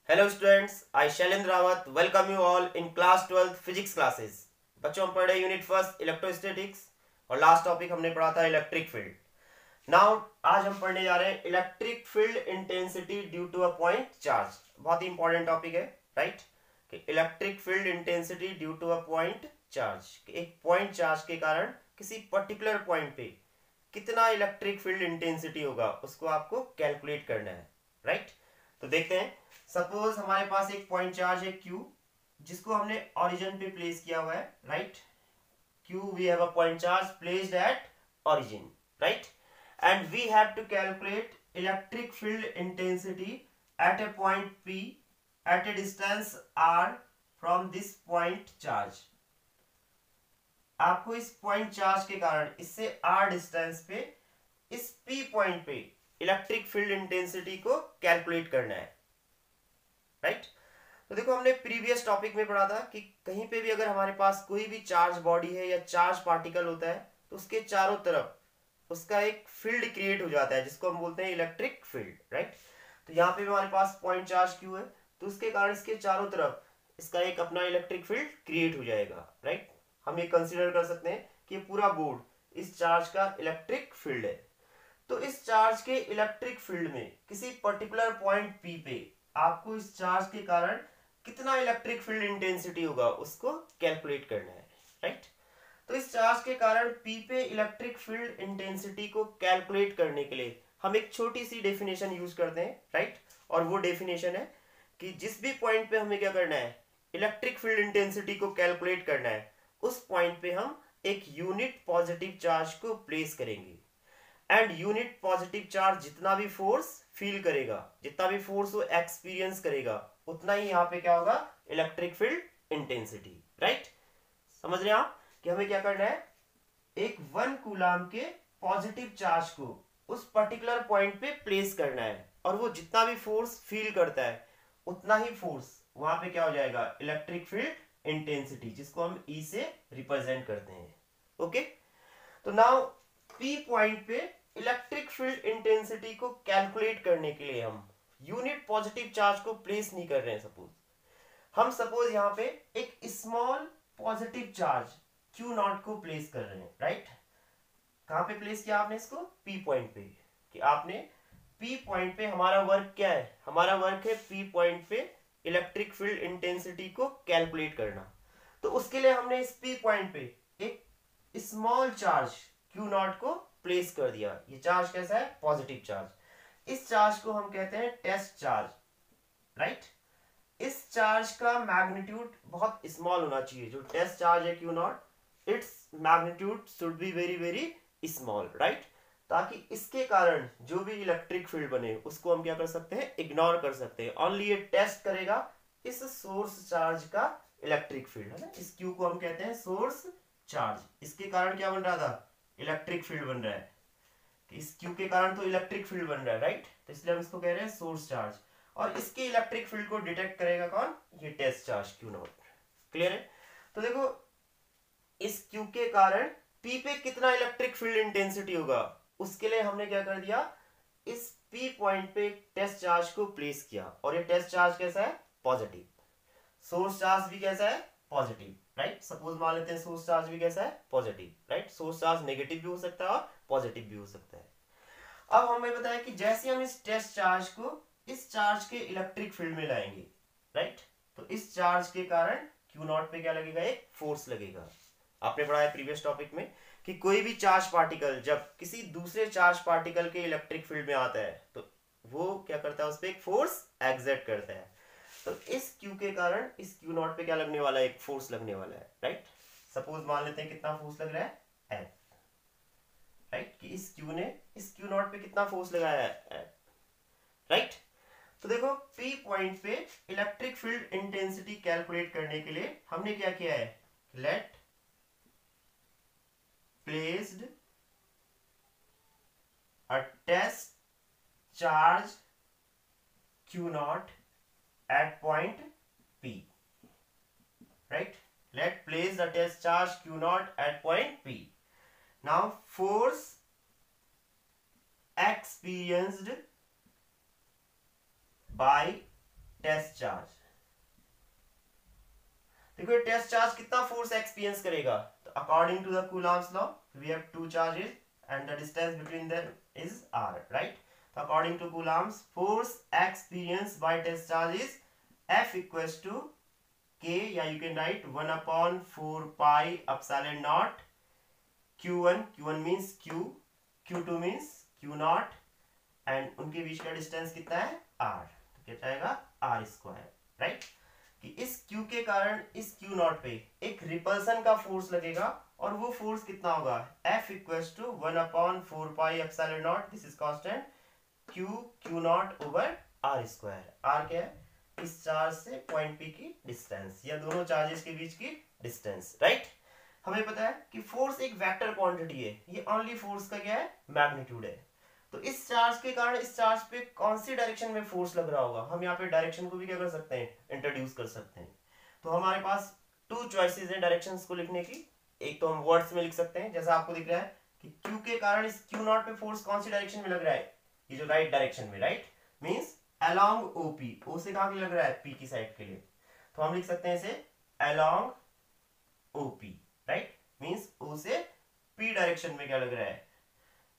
Hello students, I Shailendra Rawat welcome you all in class 12 physics classes. बच्चों, हम पढ़ रहे यूनिट फर्स्ट इलेक्ट्रोस्टैटिक्स और लास्ट टॉपिक हमने पढ़ा था इलेक्ट्रिक फील्ड। नाउ आज हम पढ़ने जा रहे हैं electric field intensity due to a point charge. बहुत ही इंपॉर्टेंट टॉपिक है, राइट? कि electric field intensity due to a point charge, एक पॉइंट चार्ज के कारण किसी पर्टिकुलर पॉइंट पे कितना इलेक्ट्रिक फील्ड इंटेंसिटी होगा उसको आपको कैलकुलेट करना है, राइट? तो देखते हैं। सपोज हमारे पास एक पॉइंट चार्ज है Q, जिसको हमने ओरिजिन पे प्लेस किया हुआ है, right? Q, we have a point charge placed at origin, right? And we have to calculate electric field intensity at a point P at a distance R from this point charge. आपको इस point charge के कारण इससे R distance पे इस P point पे electric field intensity को calculate करना है, राइट? तो देखो, हमने प्रीवियस टॉपिक में पढ़ा था कि कहीं पे भी अगर हमारे पास कोई भी चार्ज बॉडी है या चार्ज पार्टिकल होता है तो उसके चारों तरफ उसका एक फील्ड क्रिएट हो जाता है जिसको हम बोलते हैं इलेक्ट्रिक फील्ड, राइट? तो यहाँ पे भी हमारे पास पॉइंट चार्ज क्यू है, तो उसके कारण इसके चारों तरफ इसका एक अपना इलेक्ट्रिक फील्ड क्रिएट हो जाएगा, राइट? हम ये कंसिडर कर सकते हैं कि पूरा बोर्ड इस चार्ज का इलेक्ट्रिक फील्ड है। तो इस चार्ज के इलेक्ट्रिक फील्ड में किसी पर्टिकुलर पॉइंट P पे आपको इस चार्ज के कारण कितना इलेक्ट्रिक फील्ड इंटेंसिटी होगा उसको कैलकुलेट करना है, राइट? तो इस चार्ज के कारण P पे इलेक्ट्रिक फील्ड इंटेंसिटी को कैलकुलेट करने के लिए हम एक छोटी सी डेफिनेशन यूज करते हैं, राइट? और वो डेफिनेशन है कि जिस भी पॉइंट पे हमें क्या करना है, इलेक्ट्रिक फील्ड इंटेंसिटी को कैलकुलेट करना है, उस पॉइंट पे हम एक यूनिट पॉजिटिव चार्ज को प्लेस करेंगे। एंड यूनिट पॉजिटिव चार्ज जितना भी फोर्स फील करेगा, जितना भी फोर्स वो एक्सपीरियंस करेगा, उतना ही यहाँ पे क्या होगा, इलेक्ट्रिक फील्ड इंटेंसिटी, राइट? समझ रहे हैं आप कि हमें क्या करना है? एक 1 कूलाम के पॉजिटिव चार्ज को उस पर्टिकुलर पॉइंट पे प्लेस करना है और वो जितना भी फोर्स फील करता है उतना ही फोर्स वहां पे क्या हो जाएगा, इलेक्ट्रिक फील्ड इंटेंसिटी, जिसको हम E से रिप्रेजेंट करते हैं। ओके, तो नाउ P पॉइंट पे इलेक्ट्रिक फील्ड इंटेंसिटी को कैलकुलेट करने के लिए हम यूनिट पॉजिटिव चार्ज को प्लेस नहीं कर रहे हैं। सपोज यहाँ पे एक small positive charge Q naught को प्लेस कर रहे हैं, राइट? कहां पे प्लेस किया आपने इसको? P पॉइंट पे। कि आपने P पॉइंट पे, हमारा वर्क क्या है? हमारा वर्क है P पॉइंट पे इलेक्ट्रिक फील्ड इंटेंसिटी को कैलकुलेट करना। तो उसके लिए हमने इस P पॉइंट पे एक स्मॉल चार्ज Q नॉट को प्लेस कर दिया। ये चार्ज कैसा है? Positive charge. इस चार्ज को हम कहते हैं टेस्ट चार्ज, राइट? इस चार्ज का मैग्नीट्यूड बहुत स्मॉल होना चाहिए। जो टेस्ट चार्ज है Q not, its magnitude should be very very small, right? ताकि इसके कारण जो भी इलेक्ट्रिक फील्ड बने उसको हम क्या कर सकते हैं, इग्नोर कर सकते हैं। ओनली ये टेस्ट करेगा इस सोर्स चार्ज का इलेक्ट्रिक फील्ड, है ना? इस Q को हम कहते हैं सोर्स चार्ज। इसके कारण क्या बन रहा था? इलेक्ट्रिक फील्ड बन रहा है। इस Q के कारण तो इलेक्ट्रिक फील्ड बन रहा है, राइट? तो इसलिए हम इसको कह रहे हैं सोर्स चार्ज। और इसके इलेक्ट्रिक फील्ड को डिटेक्ट करेगा कौन? ये test charge Q naught. Clear है? तो देखो, इस Q के कारण P पे कितना इलेक्ट्रिक फील्ड इंटेंसिटी होगा उसके लिए हमने क्या कर दिया, इस P पॉइंट पे टेस्ट चार्ज को प्लेस किया। और ये टेस्ट चार्ज कैसा है? पॉजिटिव। सोर्स चार्ज भी कैसा है? Positive, right? सपोज मान लेते हैं सोर्स चार्ज भी कैसा है? Positive, right? Source charge negative भी हो सकता है और पॉजिटिव भी हो सकता है। अब हमें बताया कि जैसे हम इस टेस्ट चार्ज को इस चार्ज के इलेक्ट्रिक फील्ड में लाएंगे, राइट? तो इस चार्ज के कारण Q नॉट पे क्या लगेगा? एक फोर्स लगेगा। आपने पढ़ा है प्रीवियस टॉपिक में कि कोई भी चार्ज पार्टिकल जब किसी दूसरे चार्ज पार्टिकल के इलेक्ट्रिक फील्ड में आता है तो वो क्या करता है, उस पर एक फोर्स एग्जर्ट करता है। तो इस Q के कारण इस Q नॉट पे क्या लगने वाला है? एक फोर्स लगने वाला है, राइट? सपोज मान लेते हैं कितना फोर्स लग रहा है? F, right? कि इस Q ने इस Q नॉट पे कितना फोर्स लगाया है? राइट? तो देखो, P पॉइंट पे इलेक्ट्रिक फील्ड इंटेंसिटी कैलकुलेट करने के लिए हमने क्या किया है? Let placed a test charge Q naught at point P, right? Let place the test charge Q naught at point P. Now force experienced by test charge. देखो ये test charge कितना फोर्स एक्सपीरियंस करेगा, तो according to the Coulomb's law we have two charges and the distance between them is r, right. तो according to Coulomb's force experience by test charge is F equals to k, या you can write 1/4 pi epsilon naught q1, q1 means q, q2 means q naught, and उनके बीच का distance कितना है r, तो क्या जाएगा r स्क्वायर, राइट। कि इस q के कारण इस q नॉट पे एक रिपल्सन का फोर्स लगेगा, और वो फोर्स कितना होगा F equals to 1/4 pi epsilon naught, this is constant, q naught over r square. r क्या है, इस चार्ज से पॉइंट P की डिस्टेंस, या दोनों चार्जेस के बीच की डिस्टेंस, राइट। हमें पता है कि फोर्स एक वेक्टर क्वांटिटी है, ये ओनली फोर्स का क्या है, मैग्नीट्यूड है। तो इस चार्ज के कारण इस चार्ज पे कौन सी डायरेक्शन में फोर्स लग रहा होगा, हम यहाँ पे डायरेक्शन को भी क्या कर सकते हैं, इंट्रोड्यूस कर सकते हैं। तो हमारे पास टू चॉइसेस हैं डायरेक्शंस को लिखने की। एक तो हम वर्ड्स में लिख सकते हैं, जैसा आपको दिख रहा है कि Q के कारण इस Q नॉट पे फोर्स कौन सी डायरेक्शन में लग रहा है, ये जो राइट डायरेक्शन में, right, means along OP, O से कहां लग रहा है, P की साइड के लिए, तो हम लिख सकते हैं इसे along OP, right, means O से P डायरेक्शन में क्या लग रहा है,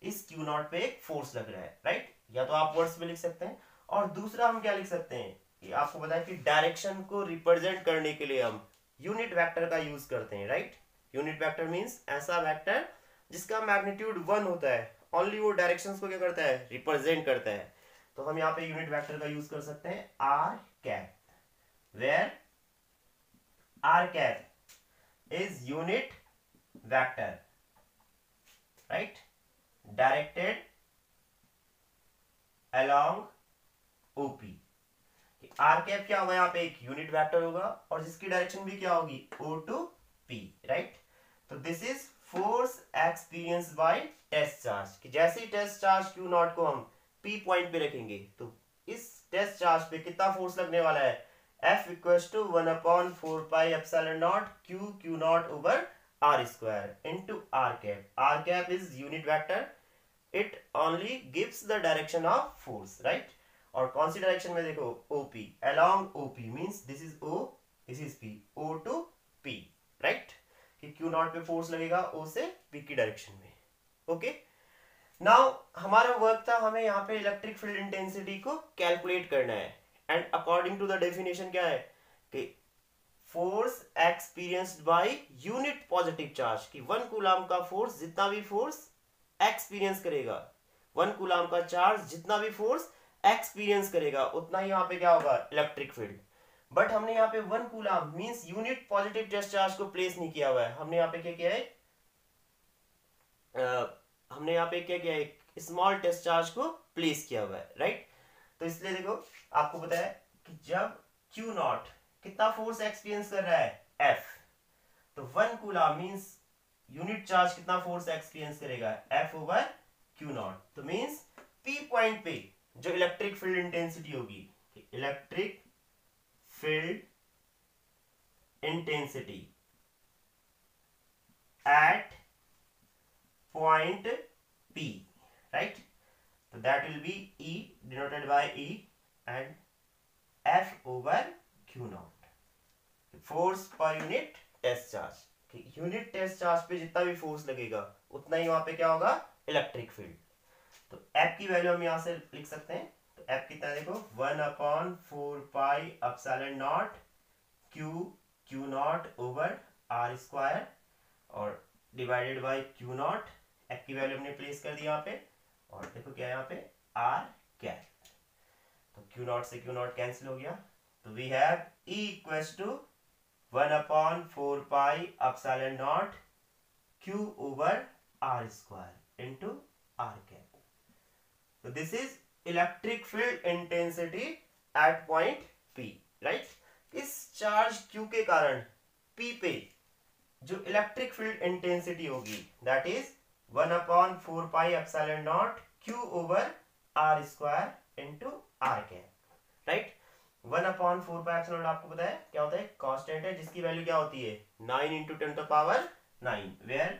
इस Q नॉट पे एक फोर्स लग रहा है, राइट। या तो आप वर्ड्स में लिख सकते हैं, और दूसरा हम क्या लिख सकते हैं, ये आपको पता है कि डायरेक्शन को रिप्रेजेंट करने के लिए हम यूनिट वेक्टर का यूज करते हैं, राइट। यूनिट वेक्टर मींस ऐसा वेक्टर जिसका मैग्नीट्यूड 1 होता है, ओनली वो डायरेक्शंस को क्या करता है, रिप्रेजेंट करता है। तो हम यहाँ पे यूनिट वेक्टर का यूज कर सकते हैं r cap, where r cap is unit vector, right, directed along OP। r cap क्या होगा, यहाँ पे एक यूनिट वेक्टर होगा, और जिसकी डायरेक्शन भी क्या होगी, O to P, राइट। तो this is force experience by test charge, कि जैसे ही टेस्ट चार्ज Q नॉट को हम P पॉइंट पे रखेंगे, तो इस टेस्ट चार्ज पे कितना फोर्स लगने वाला है, F equals to 1/4 pi epsilon not Q naught over r square into r cap. r cap is unit vector, it only gives the direction of force, right। और कौन सी डायरेक्शन में, देखो OP, along OP means this is O, this is P, O to P, right। कि Q naught पे force लगेगा O से P की direction में, ओके। नाउ हमारा वर्क था, हमें यहाँ पे इलेक्ट्रिक फील्ड इंटेंसिटी को कैलकुलेट करना है, and according to the definition क्या है कि force experienced by unit positive charge, कि 1 कूलम का फोर्स जितना भी फोर्स एक्सपीरियंस करेगा, 1 कूलम का चार्ज जितना भी फोर्स एक्सपीरियंस करेगा, उतना ही यहाँ पे क्या होगा, इलेक्ट्रिक फील्ड। बट हमने यहाँ पे 1 coulomb means unit positive test charge को प्लेस नहीं किया हुआ है, हमने यहाँ पे क्या किया है, हमने यहाँ पे क्या किया है, स्मॉल टेस्ट चार्ज को प्लेस किया हुआ है, राइट। तो इसलिए देखो आपको पता है कि जब Q नॉट कितना फोर्स एक्सपीरियंस कर रहा है, F, तो 1 कूलम मींस यूनिट चार्ज कितना फोर्स एक्सपीरियंस करेगा, F ओवर Q नॉट। तो मींस P पॉइंट पे जो इलेक्ट्रिक फील्ड इंटेंसिटी होगी, electric field intensity at point P, right, तो that will be E denoted by E and F over Q naught, force per unit test charge. Unit test charge पे जितना भी force लगेगा उतना ही वहां पे क्या होगा, इलेक्ट्रिक फील्ड। तो F की वैल्यू हम यहां से लिख सकते हैं, तो F कितना देखो 1/4 pi epsilon not Q naught over r square, और divided by Q naught. F की वैल्यू हमने प्लेस कर दी यहाँ पे, और देखो क्या है यहाँ पे r कैप, तो Q नॉट से Q नॉट कैंसिल हो गया, तो we have E equals to 1/4 pi epsilon not Q over r square into r cap. So this is electric field intensity at point P, right। इस charge Q के कारण P पे जो electric field intensity होगी that is 1/4 pi epsilon not Q over r square into r cap, right. 1/4 pi epsilon not आपको पता है क्या होता है, कांस्टेंट है जिसकी वैल्यू क्या होती है 9 × 10⁻⁹, where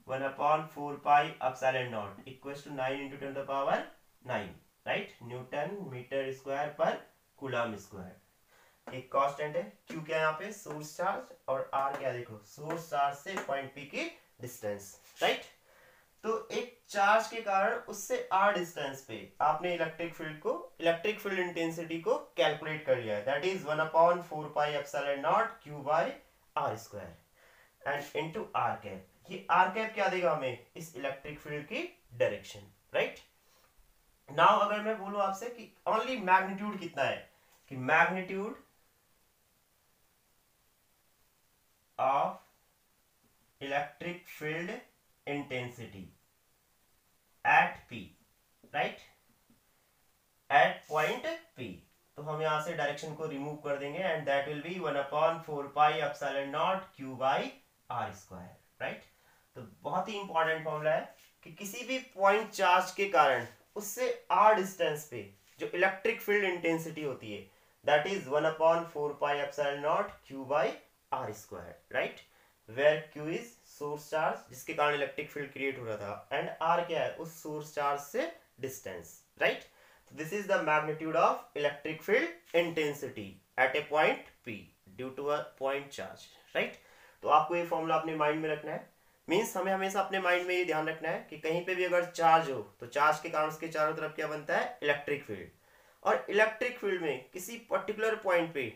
1/4 pi epsilon naught equals to 9 × 10⁻⁹, right, newton metre square per coulomb square. एक कांस्टेंट है, Q क्या है यहाँ पे, सोर्स चार्ज, और R क्या देखो, सोर्स चार्ज से पॉइंट P की डिस्टेंस, राइट। तो एक चार्ज के कारण उससे r डिस्टेंस पे आपने इलेक्ट्रिक फील्ड इंटेंसिटी को कैलकुलेट कर लिया है, that is 1/4πε0 Q by r square and into r cap. ये r कैप क्या देगा हमें, इस इलेक्ट्रिक फील्ड की डायरेक्शन, राइट। नाउ अगर मैं बोलूं आपसे कि ओनली मैग्नीट्यूड कितना है, कि magnitude of electric field intensity at P, right, at point P, तो हम यहां से डायरेक्शन को रिमूव कर देंगे and that will be 1/4πε0 Q by r square, right. तो बहुत ही इंपॉर्टेंट फॉर्मूला है कि किसी भी पॉइंट चार्ज के कारण उससे r डिस्टेंस पे जो इलेक्ट्रिक फील्ड इंटेंसिटी होती है, that is 1/4πε0 Q by r square, right, where Q is source charge जिसके कारण इलेक्ट्रिक फील्ड क्रिएट हो रहा था, एंड R क्या है, उस सोर्स चार्ज से distance, right. This is the magnitude of electric field intensity at a point P due to a point charge, right. तो आपको ये फॉर्मूला अपने माइंड में रखना है, मीन्स हमें हमेशा अपने माइंड में ये ध्यान रखना है कि कहीं पे भी अगर चार्ज हो तो चार्ज के कारण उसके चारों तरफ क्या बनता है, इलेक्ट्रिक फील्ड। और इलेक्ट्रिक फील्ड में किसी पर्टिकुलर पॉइंट पे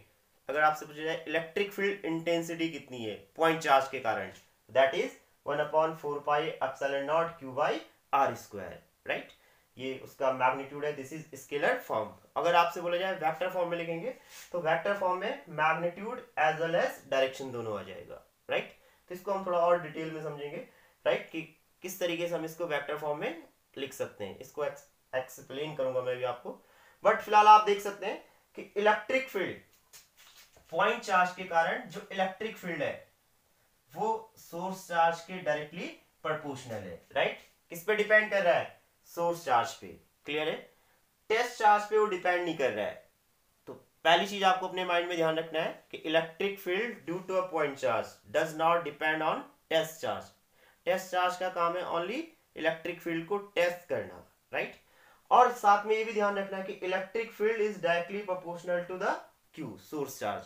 अगर आपसे पूछा जाए इलेक्ट्रिक फील्ड इंटेंसिटी कितनी है पॉइंट चार्ज के कारण, that is 1/4πε0 Q by r square, right. ये उसका मैग्नीट्यूड है, दिस इज स्केलर फॉर्म। अगर आपसे बोला जाए वेक्टर फॉर्म में लिखेंगे तो वेक्टर फॉर्म में magnitude as well as direction दोनों आ जाएगा, राइट। तो इसको हम थोड़ा और डिटेल में समझेंगे, राइट, कि किस तरीके से हम इसको वेक्टर फॉर्म में लिख सकते हैं, इसको एक्सप्लेन करूंगा मैं भी आपको। बट फिलहाल आप देख सकते हैं कि इलेक्ट्रिक फील्ड पॉइंट चार्ज के कारण जो इलेक्ट्रिक फील्ड है वो सोर्स चार्ज के डायरेक्टली प्रोपोर्शनल है, राइट। किस पे डिपेंड कर रहा है, सोर्स चार्ज पे, क्लियर है। टेस्ट चार्ज पे वो डिपेंड नहीं कर रहा है। तो पहली चीज आपको अपने माइंड में ध्यान रखना है कि electric field due to a point charge does not depend on test charge. Test charge का काम है ओनली इलेक्ट्रिक फील्ड को टेस्ट करना, राइट। और साथ में ये भी ध्यान रखना है कि electric field is directly proportional to the Q source charge,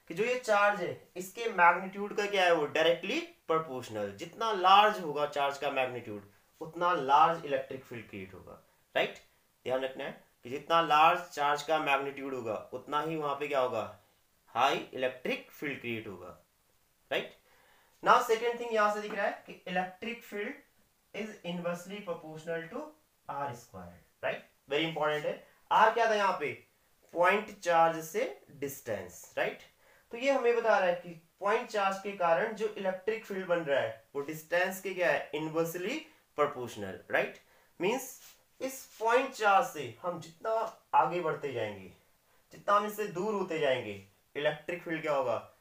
कि जो ये चार्ज है इसके मैग्नीट्यूड का क्या है, वो डायरेक्टली प्रोपोर्शनल। जितना लार्ज होगा चार्ज का मैग्नीट्यूड उतना लार्ज इलेक्ट्रिक फील्ड क्रिएट होगा, राइट। ध्यान रखना है कि जितना लार्ज चार्ज का मैग्नीट्यूड होगा उतना ही वहां पे क्या होगा, हाई इलेक्ट्रिक फील्ड क्रिएट होगा, राइट। नाउ सेकेंड थिंग यहां से दिख रहा है कि electric field is inversely proportional to r square, right, very important है। r क्या था यहाँ पे, पॉइंट चार्ज से डिस्टेंस, राइट। तो ये हमें बता रहा है कि पॉइंट चार्ज के कारण जो इलेक्ट्रिक फील्ड बन रहा है वो डिस्टेंस के क्या है, इनवर्सली प्रोपोर्शनल, राइट। मींस इस पॉइंट चार्ज से हम जितना आगे बढ़ते जाएंगे, जितना हम इससे दूर होते जाएंगे, इलेक्ट्रिक फील्ड क्या होगा,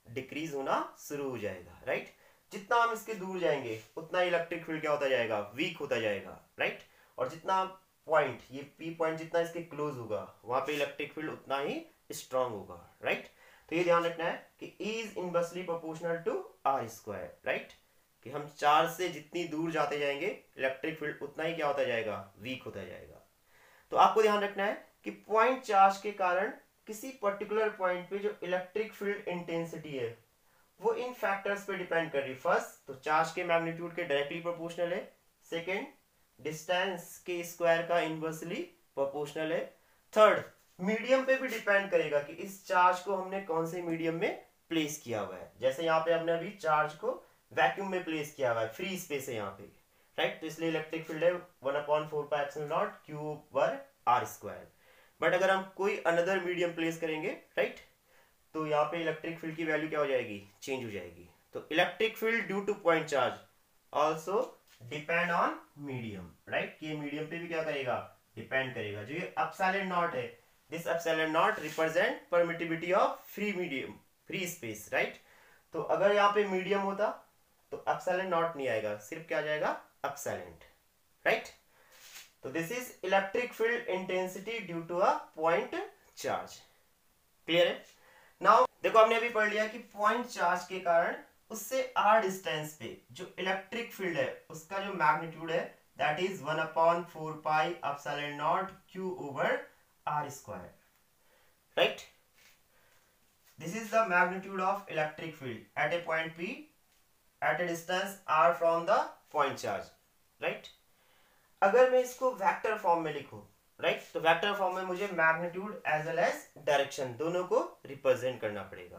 डिक्रीज होना शुरू हो जाएगा, राइट। जितना हम इसके दूर जाएंगे उतना इलेक्ट्रिक फील्ड क्या होता जाएगा, वीक होता जाएगा, राइट। और जितना पॉइंट, ये P पॉइंट जितना इसके क्लोज होगा वहां पे इलेक्ट्रिक फील्ड उतना ही स्ट्रांग होगा, राइट। तो ये ध्यान रखना है कि E is inversely proportional to r square, right, कि हम चार्ज से जितनी दूर जाते जाएंगे इलेक्ट्रिक फील्ड उतना ही क्या होता जाएगा, वीक होता जाएगा। तो आपको ध्यान रखना है कि पॉइंट चार्ज के कारण किसी पर्टिकुलर पॉइंट पे जो इलेक्ट्रिक फील्ड इंटेंसिटी है वो इन फैक्टर्स पे डिपेंड कर रही है। फर्स्ट तो चार्ज के मैग्नीट्यूड के डायरेक्टली प्रोपोर्शनल है, सेकेंड डिस्टेंस के स्क्वायर का इनवर्सली प्रोपोर्शनल है, थर्ड मीडियम पे भी डिपेंड करेगा कि इस चार्ज को हमने कौन से मीडियम में प्लेस किया हुआ है। जैसे यहाँ पे हमने अभी चार्ज को वैक्यूम में प्लेस किया हुआ है, फ्री स्पेस है यहाँ पे, राइट। तो इसलिए इलेक्ट्रिक फील्ड है 1/4πε0 Q पर r स्क्वायर। बट अगर हम कोई अनदर मीडियम प्लेस करेंगे, राइट, तो यहाँ पे इलेक्ट्रिक फील्ड की वैल्यू क्या हो जाएगी, चेंज हो जाएगी। तो electric field due to point charge also depend on medium, right. ये मीडियम पे भी क्या करेगा, डिपेंड करेगा। जो ये एप्सिलॉन नॉट है, this epsilon not represent permittivity of free medium, free space, right. तो अगर यहाँ पे मीडियम होता तो एप्सिलॉन नॉट नहीं आएगा, सिर्फ क्या आ जाएगा, एप्सिलॉन, राइट। तो this is electric field intensity due to a point charge, clear है। नाउ देखो हमने अभी पढ़ लिया कि पॉइंट चार्ज के कारण उससे r डिस्टेंस पे जो इलेक्ट्रिक फील्ड है उसका जो मैग्नीट्यूड है that is 1/4πε0 Q over r square. Right. This is the magnitude of electric field at a point P at a distance r from the point charge, right. अगर मैं इसको vector form में लिखूं, right, तो vector form में मुझे magnitude as well as direction दोनों को रिप्रेजेंट करना पड़ेगा।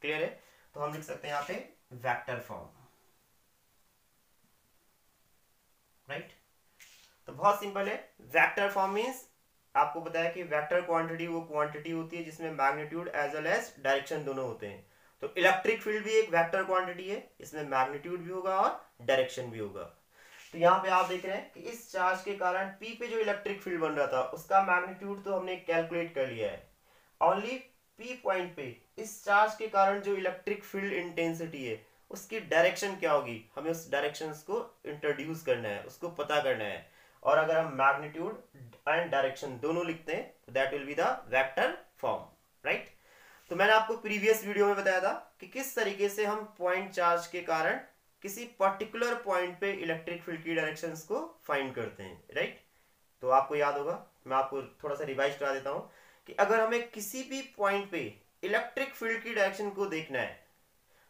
क्लियर है? तो हम लिख सकते हैं यहाँ पे वेक्टर फॉर्म, राइट। तो बहुत सिंपल है। वेक्टर फॉर्म मींस आपको बताया कि वेक्टर क्वांटिटी वो क्वांटिटी होती है जिसमें magnitude as well as direction दोनों होते हैं। तो इलेक्ट्रिक फील्ड भी एक वेक्टर क्वांटिटी है, इसमें मैग्नीट्यूड भी होगा और डायरेक्शन भी होगा। तो यहाँ पे आप देख रहे हैं कि इस चार्ज के कारण P पे जो इलेक्ट्रिक फील्ड बन रहा था उसका मैग्नीट्यूड तो हमने कैलकुलेट कर लिया है। ओनली P पॉइंट पे इस चार्ज के कारण जो इलेक्ट्रिक फील्ड इंटेंसिटी है उसकी डायरेक्शन क्या होगी, हमें उस डायरेक्शन को इंट्रोड्यूस करना है, उसको पता करना है। और अगर हम मैग्नीट्यूड एंड डायरेक्शन दोनों लिखते हैं तो that will be the vector form, right. तो मैंने आपको प्रीवियस वीडियो में बताया था कि किस तरीके से हम पॉइंट चार्ज के कारण किसी पर्टिकुलर पॉइंट पे इलेक्ट्रिक फील्ड की डायरेक्शंस को फाइंड करते हैं, राइट। तो आपको याद होगा, मैं आपको थोड़ा सा रिवाइज करा देता हूं कि अगर हमें किसी भी पॉइंट पे इलेक्ट्रिक फील्ड की डायरेक्शन को देखना है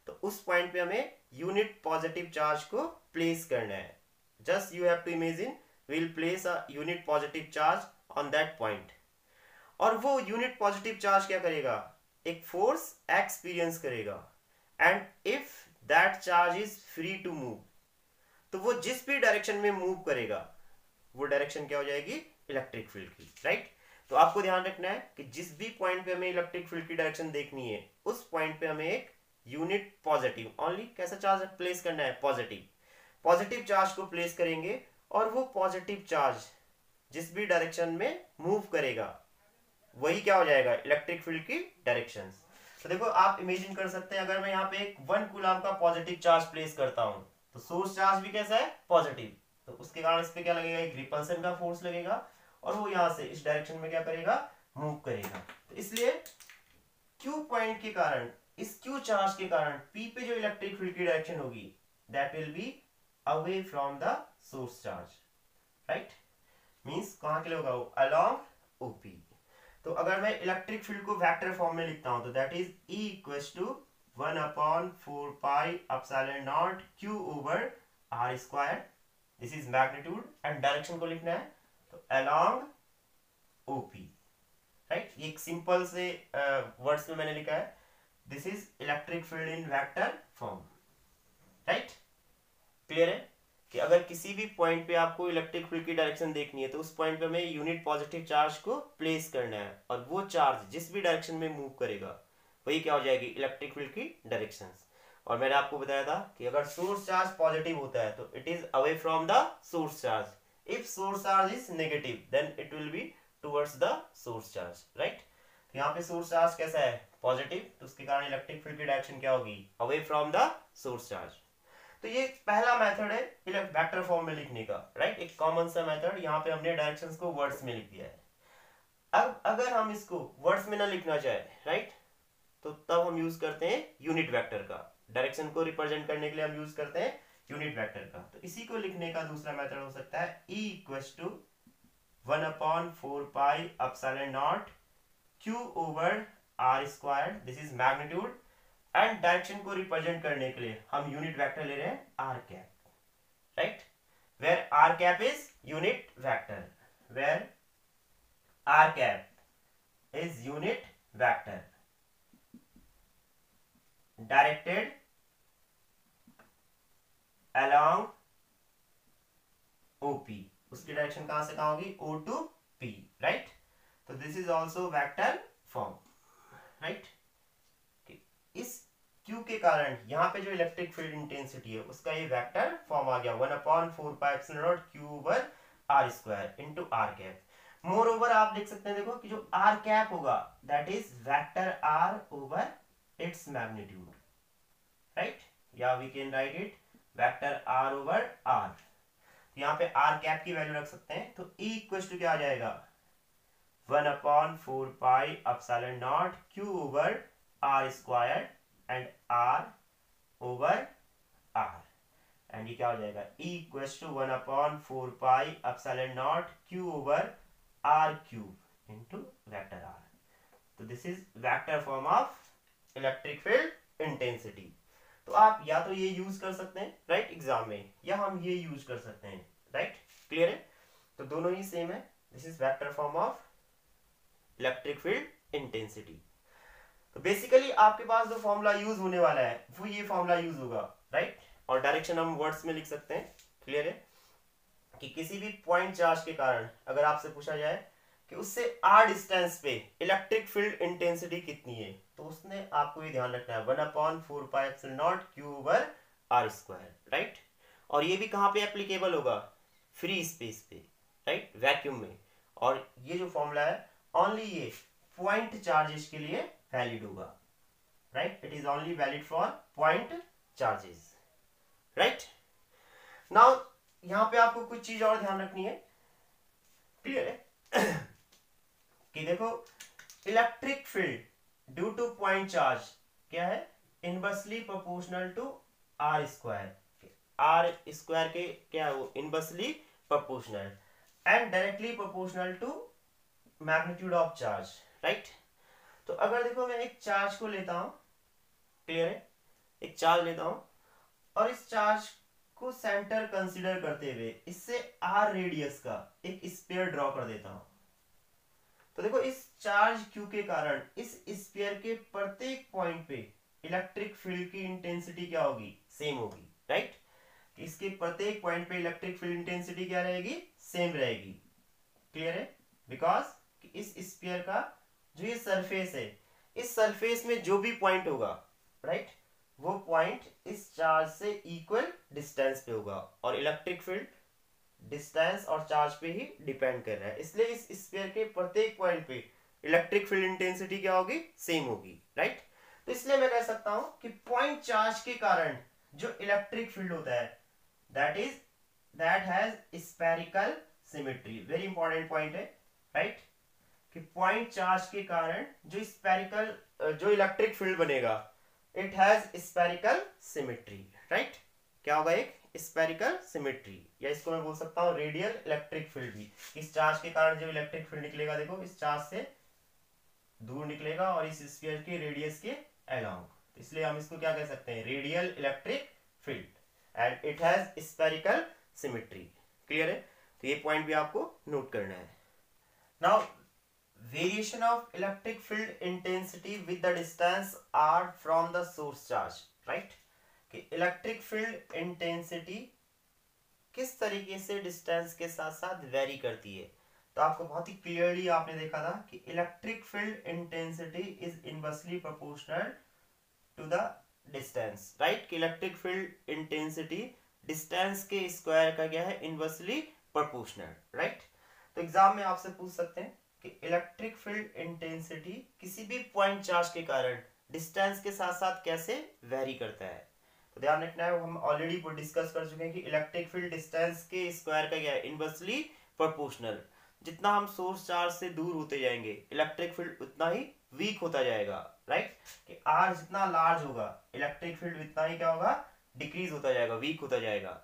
तो उस पॉइंट पे हमें यूनिट पॉजिटिव चार्ज को प्लेस करना है। Just you have to imagine we'll place a unit positive charge on that point, और वो यूनिट पॉजिटिव चार्ज क्या करेगा, एक फोर्स एक्सपीरियंस करेगा, and if that charge is free to move, तो वो जिस भी डायरेक्शन में मूव करेगा वो डायरेक्शन क्या हो जाएगी, इलेक्ट्रिक फील्ड की, राइट। तो आपको ध्यान रखना है कि जिस भी पॉइंट पे हमें इलेक्ट्रिक फील्ड की डायरेक्शन देखनी है उस पॉइंट पे हमें एक यूनिट पॉजिटिव ओनली कैसा चार्ज प्लेस करना है, पॉजिटिव चार्ज को प्लेस करेंगे, और वो पॉजिटिव चार्ज जिस भी डायरेक्शन में मूव करेगा वही क्या हो जाएगा, इलेक्ट्रिक फील्ड की डायरेक्शंस। तो देखो आप इमेजिन कर सकते हैं, अगर मैं यहाँ पे एक 1 कूलम का पॉजिटिव चार्ज प्लेस करता हूं तो सोर्स चार्ज भी कैसा है, पॉजिटिव, तो उसके कारण इस पे क्या लगेगा, एक रिपल्सन का फोर्स लगेगा और वो यहाँ से इस डायरेक्शन में क्या करेगा, मूव करेगा। तो इसलिए क्यू पॉइंट के कारण, इस क्यू चार्ज के कारण पी पे जो इलेक्ट्रिक फील्ड की डायरेक्शन होगी that will be away from the source charge, right. Means कहां के लिए होगा, अलोंग ओपी। तो अगर मैं इलेक्ट्रिक फील्ड को वेक्टर फॉर्म में लिखता हूं तो that is E equals to 1/4 pi epsilon not Q over R square, this is magnitude, and direction को लिखना है तो अलोंग ओपी, राइट। ये एक सिंपल से वर्ड्स में मैंने लिखा है, this is electric field in vector form, right. Clear है कि अगर किसी भी पॉइंट पे आपको इलेक्ट्रिक फील्ड की डायरेक्शन देखनी है तो उस पॉइंट पे हमें यूनिट पॉजिटिव चार्ज को प्लेस करना है, और वो चार्ज जिस भी डायरेक्शन में मूव करेगा वही क्या हो जाएगी, इलेक्ट्रिक फील्ड की डायरेक्शंस। और मैंने आपको बताया था कि अगर सोर्स चार्ज पॉजिटिव होता है तो it is away from the source charge, if source charge is negative then it will be towards the source charge, right. तो यहाँ पे सोर्स चार्ज कैसा है, पॉजिटिव, तो उसके कारण इलेक्ट्रिक फील्ड की डायरेक्शन क्या होगी, away from the source charge. तो ये पहला मेथड है वेक्टर फॉर्म में लिखने का, राइट, एक कॉमन सा मेथड। यहाँ पे हमने डायरेक्शंस को वर्ड्स में लिख दिया है। अब अगर हम इसको वर्ड्स में ना लिखना चाहे, राइट, तो तब हम यूज करते हैं यूनिट वेक्टर का, डायरेक्शन को रिप्रेजेंट करने के लिए हम यूज करते हैं यूनिट वेक्टर का। तो इसी को लिखने का दूसरा मेथड हो सकता है E equals to 1/4 pi epsilon not Q over R square, this is magnitude, and direction को रिप्रेजेंट करने के लिए हम यूनिट वेक्टर ले रहे हैं R cap, right, where R cap is unit vector, where R cap is unit vector directed along OP, उसकी डायरेक्शन कहां से कहां होगी, O to P, राइट। तो this is also vector form, right. इस Q के कारण यहाँ पे जो इलेक्ट्रिक फील्ड इंटेंसिटी है उसका ये वेक्टर फॉर्म आ गया 1/4 pi epsilon not Q over R square into R cap. Moreover आप देख सकते हैं, देखो कि जो R कैप होगा that is vector R over its magnitude, right, या we can write it vector R over R। यहाँ पे R कैप की वैल्यू रख सकते हैं, तो E इक्वल टू क्या आ जाएगा, 1/4 pi epsilon not Q over R square and R over R, and ये क्या हो जाएगा, E equals to 1/4 pi epsilon not Q over R cube into vector R। तो this is vector form of electric field intensity. तो आप या तो ये यूज कर सकते हैं राइट एग्जाम में, या हम ये यूज कर सकते हैं राइट। क्लियर है? तो दोनों ही सेम है। This is vector form of electric field intensity. तो बेसिकली आपके पास जो फॉर्मूला यूज होने वाला है वो ये फॉर्मूला यूज होगा राइट। और डायरेक्शन हम वर्ड्स में लिख सकते हैं। क्लियर है? कि किसी भी पॉइंट चार्ज के कारण अगर आपसे पूछा जाए कि उससे r डिस्टेंस पे इलेक्ट्रिक फील्ड इंटेंसिटी कितनी है, तो उसने आपको ये ध्यान रखना है 1/4πε0 q over r square right. और ये भी कहाँ पे एप्लीकेबल होगा? फ्री स्पेस पे राइट, वैक्यूम में। और ये जो फॉर्मूला है ओनली ये पॉइंट चार्जेस के लिए वैलिड होगा right. It is only valid for point charges right. Now यहां पे आपको कुछ चीज और ध्यान रखनी है। क्लियर है? कि देखो electric field due to point charge क्या है? Inversely proportional to R square. R square के क्या है वो? Inversely proportional and directly proportional to magnitude of charge right. तो अगर देखो मैं एक चार्ज को लेता हूं, क्लियर है, एक चार्ज लेता हूं और इस चार्ज को सेंटर कंसीडर करते हुए इससे आर रेडियस का एक स्फीयर ड्रॉ कर देता हूं। तो देखो इस चार्ज क्यू के कारण इस स्फीयर के प्रत्येक पॉइंट पे इलेक्ट्रिक फील्ड की इंटेंसिटी क्या होगी? सेम होगी राइट। इसके प्रत्येक पॉइंट पे इलेक्ट्रिक फील्ड इंटेंसिटी क्या रहेगी? सेम रहेगी। क्लियर है? बिकॉज इस स्फीयर का जो ये सरफेस है, इस सरफेस में जो भी पॉइंट होगा राइट, वो पॉइंट इस चार्ज से इक्वल डिस्टेंस पे होगा। और इलेक्ट्रिक फील्ड डिस्टेंस और चार्ज पे ही डिपेंड कर रहा है, इसलिए इस स्फीयर के प्रत्येक पॉइंट पे इलेक्ट्रिक फील्ड इंटेंसिटी क्या होगी? सेम होगी राइट। तो इसलिए मैं कह सकता हूं कि पॉइंट चार्ज के कारण जो इलेक्ट्रिक फील्ड होता है that has spherical symmetry. Very important point है राइट, कि पॉइंट चार्ज के कारण जो स्फेरिकल जो इलेक्ट्रिक फील्ड बनेगा it has spherical symmetry right. क्या होगा? एक स्फेरिकल सिमेट्री, या इसको मैं बोल सकता हूं रेडियल इलेक्ट्रिक फील्ड भी। इस चार्ज के कारण जो इलेक्ट्रिक फील्ड निकलेगा, देखो इस चार्ज से दूर निकलेगा और इस स्फीयर के रेडियस के अलोंग। इसलिए हम इसको क्या कह सकते हैं? Radial electric field and it has spherical symmetry. Clear है? तो ये पॉइंट भी आपको नोट करना है। Now variation of electric field intensity with the distance r from the source charge right। कि electric field intensity किस तरीके से डिस्टेंस के साथ साथ वेरी करती है। तो आपको बहुत ही क्लियरली आपने देखा था कि electric field intensity is inversely proportional to the distance right. कि इलेक्ट्रिक फील्ड इंटेंसिटी डिस्टेंस के स्क्वायर का क्या है? Inversely proportional right. तो एग्जाम में आपसे पूछ सकते हैं कि इलेक्ट्रिक फील्ड इंटेंसिटी किसी भी पॉइंट चार्ज के कारण डिस्टेंस के साथ साथ कैसे वेरी करता है। तो ध्यान रखना है, हम ऑलरेडी डिस्कस कर चुके हैं कि इलेक्ट्रिक फील्ड डिस्टेंस के स्क्वायर का क्या है? Inversely proportional. जितना हम सोर्स चार्ज से दूर होते जाएंगे इलेक्ट्रिक फील्ड उतना ही वीक होता जाएगा राइट। कि आर जितना लार्ज होगा इलेक्ट्रिक फील्ड उतना ही क्या होगा? डिक्रीज होता जाएगा, वीक होता जाएगा।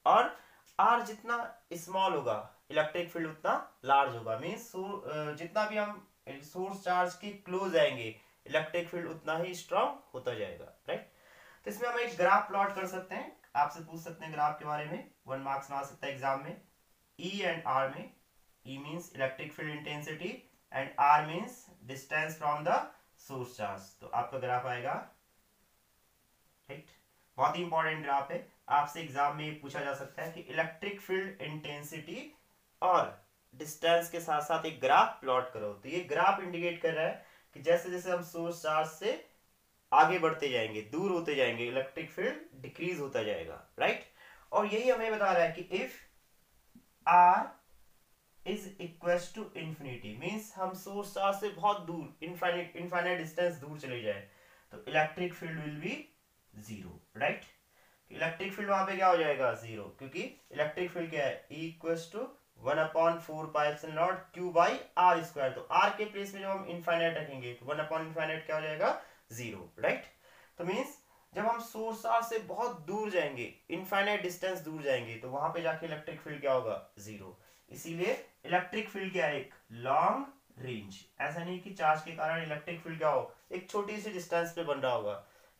और आर जितना स्मॉल होगा इलेक्ट्रिक फील्ड उतना लार्ज होगा। मींस जितना भी हम सोर्स चार्ज के क्लोज आएंगे इलेक्ट्रिक फील्ड उतना ही स्ट्रांग होता जाएगा राइट। तो इसमें हम एक ग्राफ प्लॉट कर सकते हैं। आपसे पूछ सकते हैं ग्राफ के बारे में, 1 मार्क्स में आ सकता है एग्जाम में। ई एंड आर में, E means electric field intensity and R means distance from the source charge. तो आपका ग्राफ आएगा राइट। बहुत ही इंपॉर्टेंट ग्राफ है, आपसे एग्जाम में पूछा जा सकता है कि इलेक्ट्रिक फील्ड इंटेंसिटी और डिस्टेंस के साथ साथ एक ग्राफ प्लॉट करो। तो ये ग्राफ इंडिकेट कर रहा है कि जैसे जैसे हम सोर्स चार्ज से आगे बढ़ते जाएंगे, दूर होते जाएंगे, इलेक्ट्रिक फील्ड डिक्रीज होता जाएगा राइट। और यही हमें बता रहा है कि if R is equal to infinity, means हम सोर्स चार्ज से बहुत दूर इनफाइनाइट डिस्टेंस दूर चले जाए तो electric field will be zero right. Electric field वहां पे क्या हो जाएगा? जीरो, क्योंकि इलेक्ट्रिक फील्ड क्या है? E equals to 1/4πε0 q by R square. तो r के प्लेस में जब हम इनफाइनाइट रखेंगे तो 1/इनफाइनाइट क्या हो जाएगा? Zero right. तो मींस जब हम सोर्स आर से बहुत दूर जाएंगे, इनफाइनाइट डिस्टेंस दूर जाएंगे, तो वहां पे जाके इलेक्ट्रिक फील्ड क्या होगा? जीरो। इसीलिए इलेक्ट्रिक फील्ड क्या है? एक लॉन्ग रेंज। ऐसा नहीं कि चार्ज के कारण इलेक्ट्रिक फील्ड क्या हो, एक छोटी सी डिस्टेंस पे बन रहा होगा।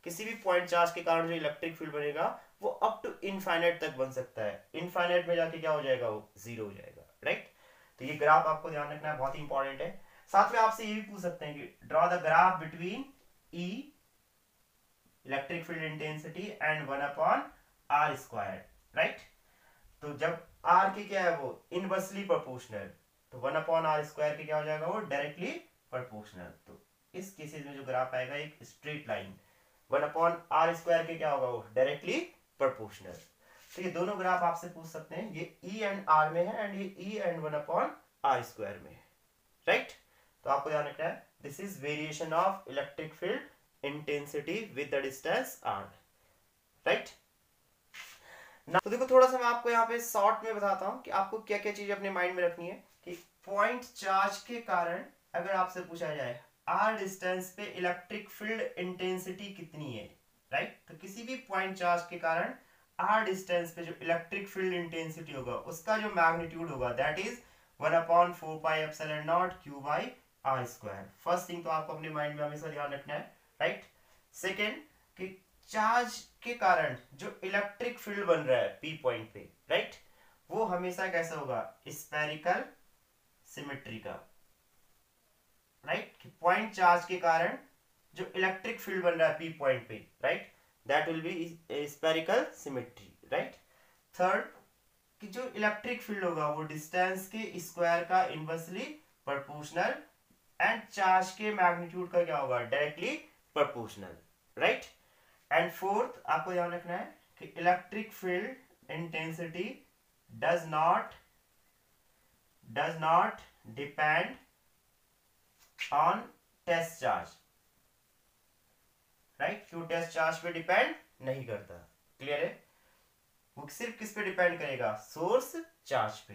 किसी भी पॉइंट चार्ज के कारण जो इलेक्ट्रिक फील्ड बनेगा वो अप टू इनफाइनाइट तक बन सकता है, इनफाइनाइट में जाके क्या हो जाएगा, वो जीरो हो जाएगा, राइट। तो ये ग्राफ आपको ध्यान रखना है, बहुत ही इंपॉर्टेंट है। साथ में आपसे ये भी पूछ सकते हैं कि draw the graph between E electric field intensity and 1/r², right. तो जब आर के क्या है, वो इनवर्सली प्रोपोर्शनल, तो 1/r² के क्या हो जाएगा, वो डायरेक्टली प्रोपोर्शनल। तो इस केसेस में जो ग्राफ आएगा एक स्ट्रेट लाइन, 1/r² के क्या होगा, वो डायरेक्टली प्रोपोर्शनल। तो ये दोनों ग्राफ आपसे पूछ सकते हैं, ये ई एंड आर में है एंड ये ई एंड 1/r² में है, राइट। तो आपको ध्यान रखना है, this is variation of electric field intensity with the distance R, right. तो देखो थोड़ा सा मैं आपको यहाँ पे शॉर्ट में बताता हूँ कि आपको क्या क्या चीज अपने माइंड में रखनी है। कि पॉइंट चार्ज के कारण अगर आपसे पूछा जाए आर डिस्टेंस पे इलेक्ट्रिक फील्ड इंटेंसिटी कितनी है, राइट। तो किसी भी पॉइंट चार्ज के कारण आर डिस्टेंस पे जो इलेक्ट्रिक फील्ड इंटेंसिटी होगा उसका जो मैग्नीट्यूड होगा that is 1/4πε0 q/r²। First thing तो आपको अपने माइंड में हमेशा ध्यान रखना है, राइट। सेकेंड कि चार्ज के कारण जो इलेक्ट्रिक फील्ड बन रहा है पी पॉइंट पे, राइट, वो हमेशा कैसा होगा, स्फेरिकल सिमेट्री का, राइट। कि पॉइंट चार्ज के कारण जो इलेक्ट्रिक फील्ड बन रहा है पी पॉइंट पे, right, that will B spherical symmetry, right. Third कि जो इलेक्ट्रिक फील्ड होगा वो डिस्टेंस के स्क्वायर का इनवर्सली प्रोपोर्शनल एंड चार्ज के मैग्नीट्यूड का क्या होगा, directly proportional, right. And fourth आपको ध्यान रखना है कि electric field intensity does not depend on test charge, right. क्यों टेस्ट चार्ज पे डिपेंड नहीं करता, क्लियर है। वो सिर्फ किस पे डिपेंड करेगा, सोर्स चार्ज पे।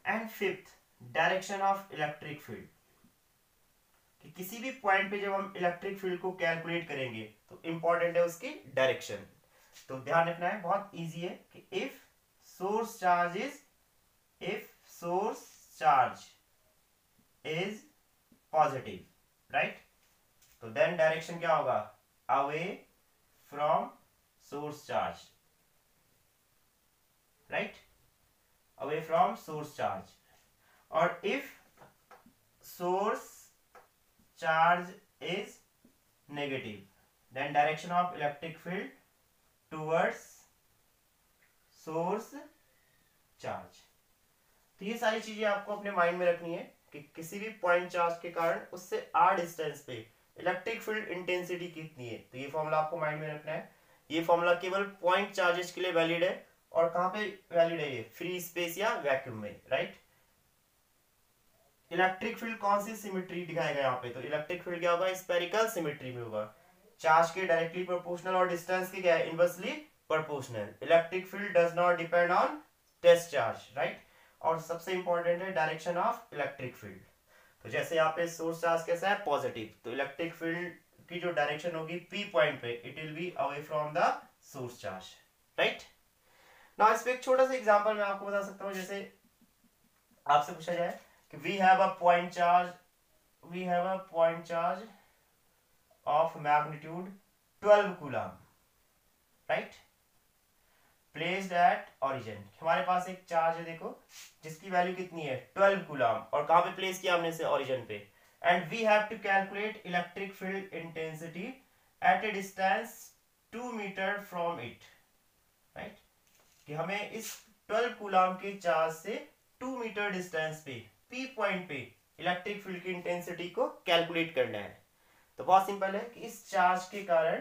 And fifth direction of electric field, कि किसी भी पॉइंट पे जब हम इलेक्ट्रिक फील्ड को कैलकुलेट करेंगे तो इंपॉर्टेंट है उसकी डायरेक्शन। तो ध्यान रखना है, बहुत इजी है कि if source charge is positive, right, तो देन डायरेक्शन क्या होगा, away from source charge, right, away from source charge. और if source charge is negative then direction of electric field towards source charge। तो ये सारी चीजें आपको अपने माइंड में रखनी है कि किसी भी पॉइंट चार्ज के कारण उससे आर डिस्टेंस पे इलेक्ट्रिक फील्ड इंटेंसिटी कितनी है। तो ये फॉर्मूला आपको माइंड में रखना है। ये फॉर्मूला केवल पॉइंट चार्जेस के लिए वैलिड है। और कहां पे वैलिड है, ये फ्री स्पेस या वैक्यूम में, राइट। इलेक्ट्रिक फील्ड कौन सी सिमेट्री दिखाएगा यहाँ पे, तो इलेक्ट्रिक फील्ड क्या होगा, स्फेरिकल सिमेट्री में होगा। चार्ज के डायरेक्टली प्रोपोर्शनल और डिस्टेंस के क्या है, inversely proportional. Electric field does not depend on test charge, right. और सबसे इंपॉर्टेंट है डायरेक्शन ऑफ इलेक्ट्रिक फील्ड। तो जैसे यहाँ पे सोर्स चार्ज कैसा है, पॉजिटिव, तो इलेक्ट्रिक फील्ड की जो डायरेक्शन होगी पी पॉइंट पे, it will be away from the source charge, right. Now इस पे एक छोटा सा एग्जांपल मैं आपको बता सकता हूँ। जैसे आपसे पूछा जाए कि we have a point charge of magnitude 12 coulomb, right, placed at origin। हमारे पास एक चार्ज है देखो जिसकी वैल्यू कितनी है 12 कूलम्ब, और कहां पे प्लेस किया हमने इसे, ओरिजिन पे। And we have to calculate electric field intensity at a distance 2 metre from it, right. कि हमें इस 12 कूलम्ब के चार्ज से 2 मीटर डिस्टेंस पे पी पॉइंट पे इलेक्ट्रिक फील्ड की इंटेंसिटी को कैलकुलेट करना है। तो बहुत सिंपल है कि इस चार्ज के कारण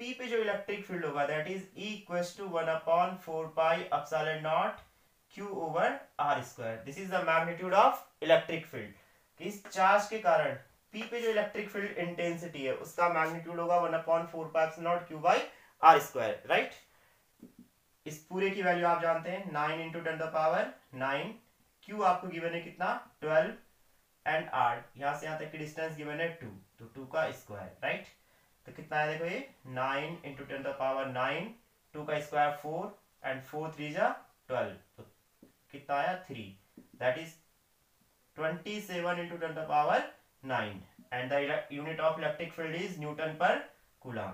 पी पे जो इलेक्ट्रिक फील्ड होगा that is E = 1/4πε0 q/r²। This is the magnitude of electric field. कि इस चार्ज के कारण पी पे जो इलेक्ट्रिक फील्ड इंटेंसिटी है उसका मैग्नीट्यूड होगा 1/4πε0 q/r², राइट। इस पूरे की वैल्यू आप जानते हैं 9 × 10⁹ Q आपको गिवन है कितना 12 एंड R यहां से यहां तक की डिस्टेंस गिवन है 2, तो 2 का स्क्वायर, राइट। तो कितना है देखो ये 9 × 10⁹, 2 का स्क्वायर 4 एंड 4 3 जा 12, तो कितना आया 3, that is 27 into 10 to the power 9 and the unit of electric field is Newton पर कूलम।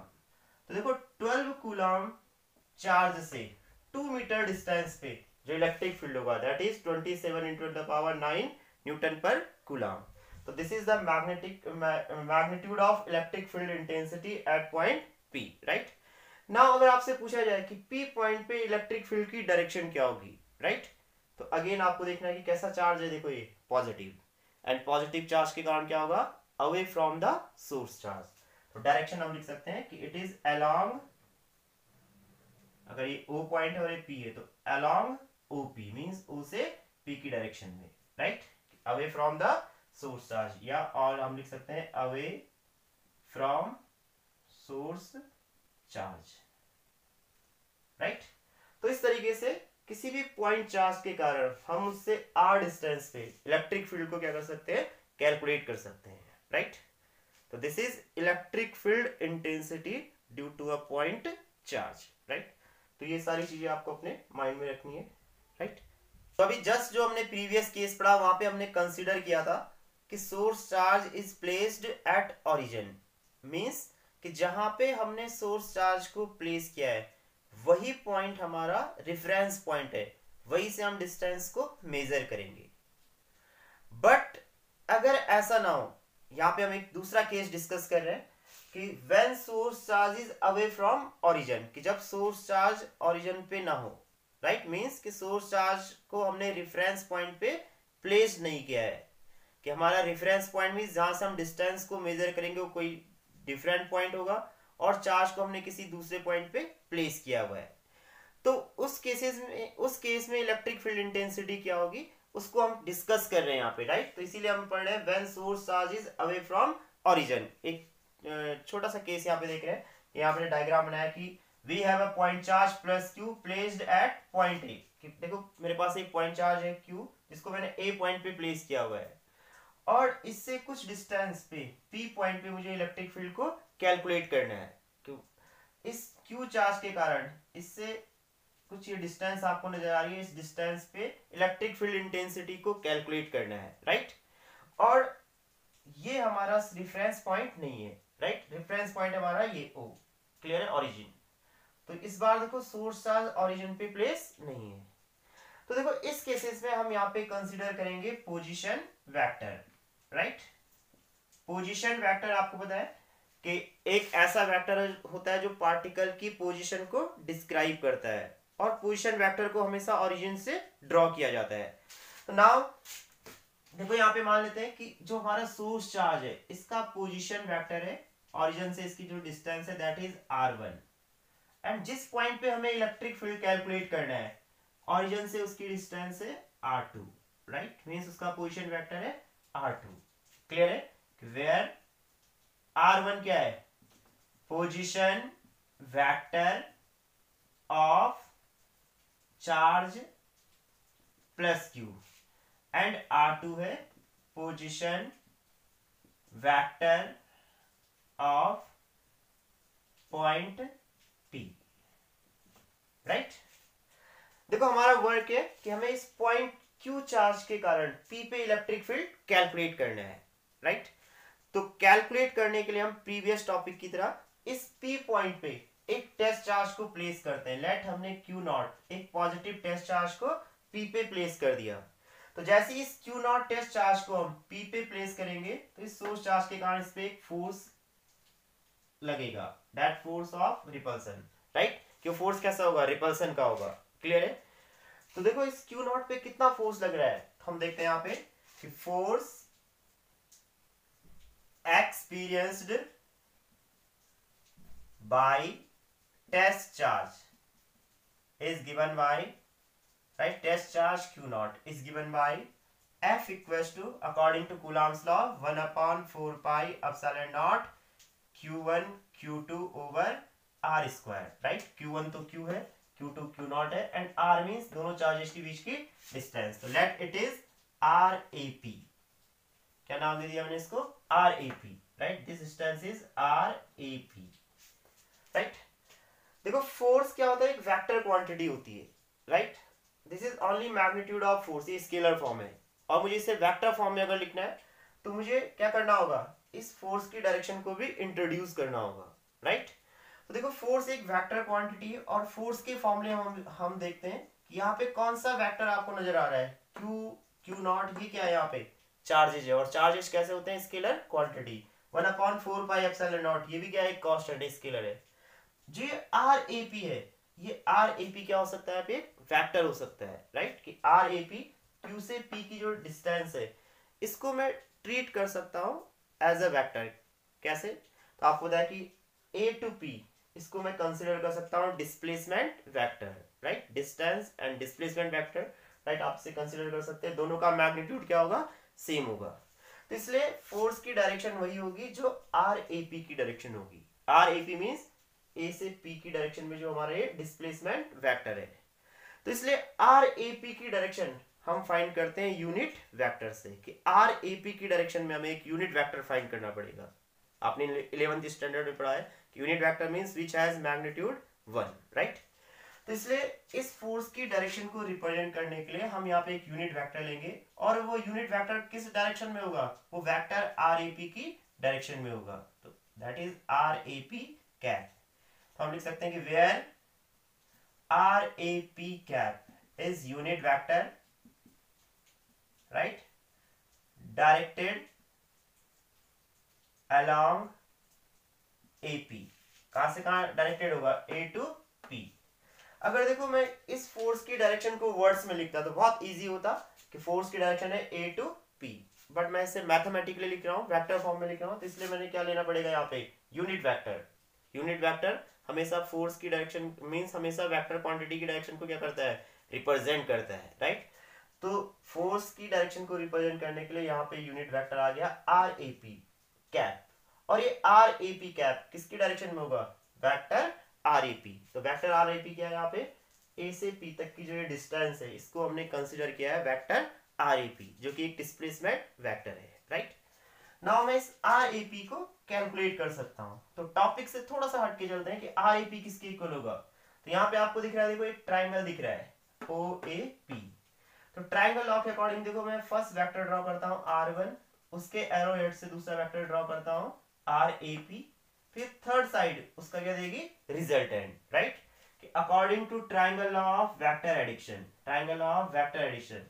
तो देखो 12 कूलम चार्ज से 2 मीटर डिस्टेंस पे जो इलेक्ट्रिक फील्ड होगा that is 27 into 10 to the power 9 Newton पर कूलम। तो this is the magnitude of electric field intensity at point P, right. Now अगर आपसे पूछा जाए कि P पॉइंट पे इलेक्ट्रिक फील्ड की डायरेक्शन क्या होगी, राइट, तो अगेन आपको देखना है कि कैसा चार्ज है। देखो ये पॉजिटिव, एंड पॉजिटिव चार्ज के कारण क्या होगा, away from the source charge. तो डायरेक्शन हम लिख सकते हैं कि इट इज अलोंग, अगर ये O पॉइंट है और ये P है तो अलोंग OP मींस O से P की डायरेक्शन में, right, away from the source charge, या और हम लिख सकते हैं away from source charge, right. तो इस तरीके से किसी भी पॉइंट चार्ज के कारण हम उससे r डिस्टेंस पे इलेक्ट्रिक फील्ड को क्या कर सकते हैं, कैलकुलेट कर सकते हैं, राइट। तो this is electric field intensity due to a point charge, right. तो ये सारी चीजें आपको अपने माइंड में रखनी है, राइट। तो अभी जस्ट जो हमने प्रीवियस केस पढ़ा वहां पे हमने कंसीडर किया था कि source charge is placed at origin, means कि जहां पे हमने सोर्स चार्ज को प्लेस किया है वही पॉइंट हमारा रेफरेंस पॉइंट है, वही से हम डिस्टेंस को मेजर करेंगे। बट अगर ऐसा ना हो, यहां पे हम एक दूसरा केस डिस्कस कर रहे हैं कि when source charge is away from origin, कि जब सोर्स चार्ज ओरिजिन पे ना हो, राइट, मींस कि सोर्स चार्ज को हमने रेफरेंस पॉइंट पे प्लेस नहीं किया है, कि हमारा रेफरेंस पॉइंट मींस जहां से हम डिस्टेंस को मेजर करेंगे वो कोई डिफरेंट पॉइंट होगा और चार्ज को हमने किसी दूसरे पॉइंट पे प्लेस किया हुआ है। तो उस केस में इलेक्ट्रिक फील्ड इंटेंसिटी क्या होगी उसको हम डिस्कस कर रहे हैं यहाँ पे, राइट। तो इसीलिए हम पढ़ रहे हैं when source charge is away from origin. एक छोटा सा केस यहाँ पे देख रहे हैं, यहाँ पे डायग्राम बनाया कि we have a point charge plus Q placed at point A. देखो मेरे पास एक पॉइंट चार्ज है क्यू जिसको मैंने ए पॉइंट पे प्लेस किया हुआ है और इससे कुछ डिस्टेंस पे पी पॉइंट पे मुझे इलेक्ट्रिक फील्ड को कैलकुलेट करना है। क्यों, इस क्यू चार्ज के कारण इससे कुछ ये डिस्टेंस आपको नजर आ रही है, इस डिस्टेंस पे इलेक्ट्रिक फील्ड इंटेंसिटी को कैलकुलेट करना है, राइट। और ये हमारा रेफरेंस पॉइंट नहीं है, राइट, रेफरेंस पॉइंट हमारा ये ओ, क्लियर है, ओरिजिन। तो इस बार देखो सोर्स चार्ज ओरिजिन पे प्लेस नहीं है। तो देखो इस केसेस में हम यहाँ पे कंसीडर करेंगे position vector, right. Position vector आपको पता है कि एक ऐसा वेक्टर होता है जो पार्टिकल की पोजीशन को डिस्क्राइब करता है और पोजीशन वेक्टर को हमेशा ओरिजिन से ड्रॉ किया जाता है। तो नाउ देखो यहाँ पे मान लेते हैं कि जो हमारा सोर्स चार्ज है इसका पोजीशन वेक्टर है, ओरिजिन से इसकी जो डिस्टेंस है दैट इज r1, एंड जिस पॉइंट पे हमें इलेक्ट्रिक फील्ड कैलकुलेट करना है ओरिजिन से उसकी डिस्टेंस है r2, राइट, मींस उसका पोजीशन वेक्टर है r2, क्लियर है। वेयर r1 क्या है, position vector of charge plus q, and r2 है position vector of point p, right. देखो हमारा वर्क है कि हमें इस पॉइंट q चार्ज के कारण p पे इलेक्ट्रिक फील्ड कैलकुलेट करना है, राइट। तो कैलकुलेट करने के लिए हम प्रीवियस टॉपिक की तरह इस p पॉइंट पे एक टेस्ट चार्ज को प्लेस करते हैं। लेट हमने q0 एक पॉजिटिव टेस्ट चार्ज को p पे प्लेस कर दिया। तो जैसे इस q0 टेस्ट चार्ज को हम p पे प्लेस करेंगे तो इस सोर्स चार्ज के कारण इस पे एक फोर्स लगेगा, that force of repulsion, right. क्यों फोर्स कैसा होगा, रिपल्सन का होगा, क्लियर है। तो देखो इस q0 पे कितना फोर्स लग रहा है, तो हम देखते हैं यहाँ पे कि force experienced by test charge is given by, right, test charge q0 is given by F equals to, according to Coulomb's law, 1/4 pi epsilon naught q1 q2 over r square, right। q1 तो q है, q2 q0 है, and r means दोनों charges के बीच की distance. तो let it is RAP, क्या नाम दे दिया मैंने इसको, RAP, right, this distance is RAP, right. देखो फोर्स क्या होता है, एक वेक्टर क्वांटिटी होती है, right. This is only magnitude of force, ये स्केलर फॉर्म है, और मुझे इसे वेक्टर फॉर्म में अगर लिखना है तो मुझे क्या करना होगा, इस फोर्स की डायरेक्शन को भी इंट्रोड्यूस करना होगा, राइट। तो देखो फोर्स एक वेक्टर क्वांटिटी है और फोर्स के फॉर्मूले हम देखते हैं कि यहाँ पे कौन सा वेक्टर आपको नजर आ रहा है, क्यू नॉट, ये क्या है यहाँ पे चार्जेज है, और चार्जेस कैसे होते हैं, स्केलर क्वांटिटी, 1/4πε0, ये भी क्या है, कांस्टेंट है, स्केलर है। जो आर ए पी है, ये आर ए पी क्या हो सकता है, पे वेक्टर हो सकता है, राइट, कि आर ए पी क्यू से पी की जो डिस्टेंस है इसको मैं ट्रीट कर सकता हूं एज अ वेक्टर। कैसे, तो आपको पता है कि ए टू पी इसको मैं कंसीडर कर सकता हूं displacement vector, right, distance and displacement vector, right, आपसे कंसीडर कर सकते हैं, दोनों का मैग्नीट्यूड क्या होगा, सेम होगा। तो इसलिए फोर्स की डायरेक्शन वही होगी जो आर ए पी की डायरेक्शन होगी। आर ए पी मीन्स ए से पी की डायरेक्शन में जो हमारा ये डिस्प्लेसमेंट वेक्टर है। तो इसलिए आर ए पी की डायरेक्शन हम फाइंड करते हैं यूनिट वेक्टर से, कि आर ए पी की डायरेक्शन में हमें एक यूनिट वेक्टर फाइंड करना पड़ेगा। आपने 11th स्टैंडर्ड में पढ़ा है कि unit vector means which has magnitude 1, right. तो इसलिए इस फोर्स की डायरेक्शन को रिप्रेजेंट करने के लिए हम यहाँ पे एक यूनिट वेक्टर लेंगे, और वो यूनिट वेक्टर किस डायरेक्शन में होगा, वो वेक्टर आर ए पी की डायरेक्शन में होगा। तो that is R A P cap. तो हम लिख सकते हैं कि where R A P cap is unit vector, right, directed along AP, कहां से कहां डायरेक्टेड होगा, A to P। अगर देखो मैं इस फोर्स की डायरेक्शन को वर्ड्स में लिखता तो बहुत इजी होता कि फोर्स की डायरेक्शन है A to P, बट मैं इसे मैथमेटिकली लिख रहा हूं, वेक्टर फॉर्म में लिख रहा हूं, तो इसलिए मैंने क्या लेना पड़ेगा यहाँ पे, यूनिट वेक्टर। यूनिट वेक्टर हमेशा फोर्स की डायरेक्शन मींस हमेशा वेक्टर क्वांटिटी की डायरेक्शन को क्या करता है, रिप्रेजेंट करता है, राइट। तो फोर्स की डायरेक्शन को रिप्रेजेंट करने के लिए यहाँ पे यूनिट वेक्टर आ गया आर ए पी कैप, और ये आर ए पी कैप किसकी डायरेक्शन में होगा, वेक्टर आर ए पी। तो वेक्टर आर ए पी क्या है, यहाँ पे ए से पी तक की जो ये डिस्टेंस है इसको हमने कंसीडर किया है वेक्टर आर ए पी, जो कि एक डिस्प्लेसमेंट वेक्टर है, राइट। नाउ मैं इस आर ए पी को कैलकुलेट कर सकता हूं। तो टॉपिक से थोड़ा सा हटके चलते हैं कि आर ए पी किसके इक्वल होगा। तो यहाँ पे आपको दिख रहा है, देखो एक ट्राइंगल दिख रहा है ओ ए पी। तो ट्राइंगल लॉ के अकॉर्डिंग देखो मैं फर्स्ट वेक्टर ड्रॉ करता हूं R1, उसके एरो हेड से दूसरा वेक्टर ड्रॉ करता हूं RAP, फिर थर्ड साइड उसका क्या देगी, रिजल्टेंट, राइट, कि according to triangle law of vector addition, triangle law of vector addition,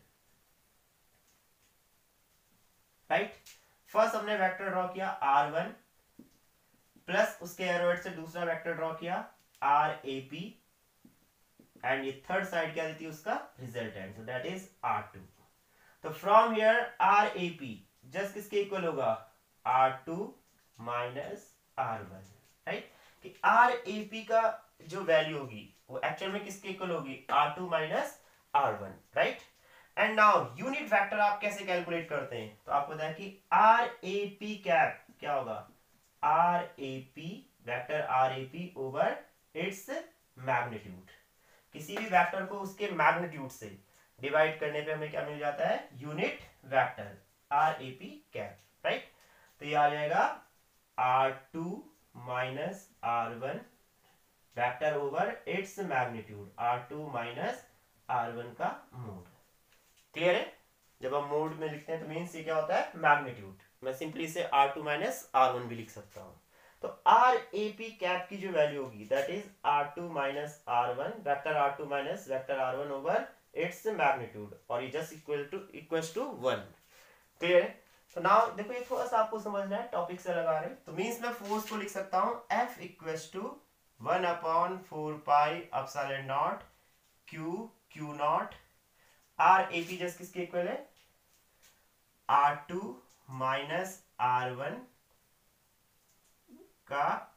right. First हमने वेक्टर ड्रॉ किया R1 प्लस उसके एरो हेड से दूसरा वेक्टर ड्रॉ किया RAP, एंड ये थर्ड साइड क्या देती है, उसका resultant, so that is R2। तो फ्रॉम हियर RAP जस्ट किसके इक्वल होगा, R2 माइनस R1, राइट, कि RAP का जो वैल्यू होगी वो एक्चुअल में किसके इक्वल होगी, R2 minus R1, right. And now unit vector आप कैसे कैलकुलेट करते हैं, तो आपको पता है कि RAP कैप क्या होगा, RAP vector RAP over its magnitude. किसी भी वेक्टर को उसके मैग्नीट्यूड से डिवाइड करने पे हमें क्या मिल जाता है, unit vector R A P cap, right. तो ये आ जाएगा R2 minus R1 vector over its magnitude, R2 minus R1 का मोड। क्लियर है, जब हम मोड में लिखते हैं तो मीन्स ये क्या होता है, मैग्नीट्यूड। मैं सिंपली इसे R2 माइनस R1 भी लिख सकता हूं। तो आर ए पी कैप की जो वैल्यू होगी that is R2 minus R1 vector R2 minus vector R1 over its magnitude, और ये जस्ट इक्वल्स टू 1। क्लियर है। तो नाउ देखो ये थोड़ा सा आपको समझना है, टॉपिक से लगा रहे, तो मींस मैं फोर्स को लिख सकता हूं F equals to 1/4πε0 Q naught, R A P just किसके इक्वल है, R2 माइनस R1 का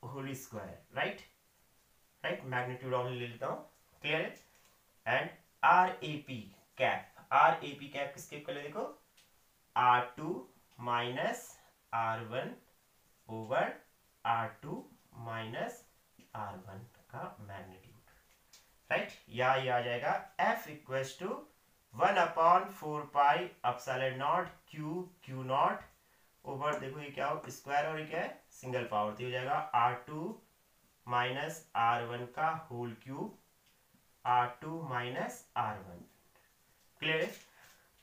whole square, right, right, magnitude only ले लेता हूं, क्लियर है। And R A P cap किसके इक्वल है, देखो R2 minus R1 over R2 minus R1 का मैग्नीट्यूड, राइट। या ये आ जाएगा F equals to 1/4πε0 Q naught over, देखो ये क्या हो, स्क्वायर और ये क्या है, सिंगल पावर, तो हो जाएगा R2 माइनस R1 का whole cube, R2 minus R1। Clear है।